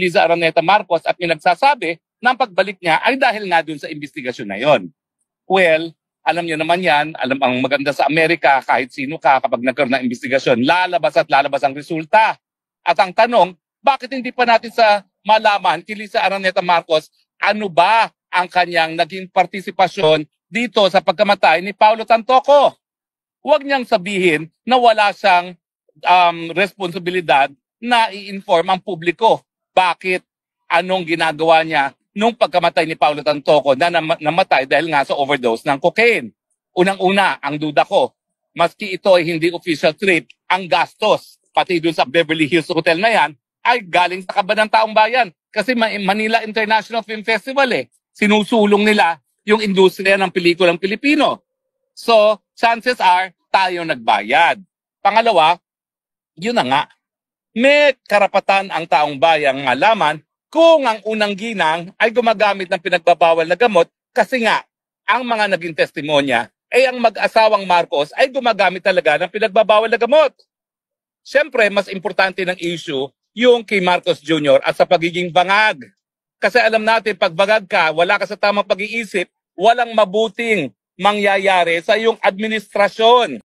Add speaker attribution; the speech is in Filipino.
Speaker 1: Liza Araneta Marcos at pinagsasabi na ang pagbalik niya ay dahil nga dun sa investigasyon na yon. Well, alam niyo naman yan, alam ang maganda sa Amerika, kahit sino ka kapag nagkaroon ng investigasyon, lalabas at lalabas ang resulta. At ang tanong, bakit hindi pa natin malaman kay Liza Araneta Marcos ano ba ang kanyang naging partisipasyon dito sa pagkamatay ni Paulo Tantoco? Huwag niyang sabihin na wala siyang responsibilidad na i-inform ang publiko. Bakit? Anong ginagawa niya nung pagkamatay ni Paulo Tantoco na namatay dahil nga sa overdose ng cocaine? Unang-una, ang duda ko, maski ito ay hindi official trip, ang gastos, pati dun sa Beverly Hills Hotel na yan, ay galing sa kaban ng taong bayan. Kasi Manila International Film Festival sinusulong nila yung industriya ng pelikulang Pilipino. So, chances are, tayo nagbayad. Pangalawa, yun na nga, may karapatan ang taong bayang malaman kung ang unang ginang ay gumagamit ng pinagbabawal na gamot kasi nga, ang mga naging testimonya ay ang mag-asawang Marcos ay gumagamit talaga ng pinagbabawal na gamot. Siyempre, mas importante ng issue yung kay Marcos Jr. at sa pagiging bangag. Kasi alam natin, pag bangag ka, wala ka sa tamang pag-iisip, walang mabuting mangyayari sa iyong administrasyon.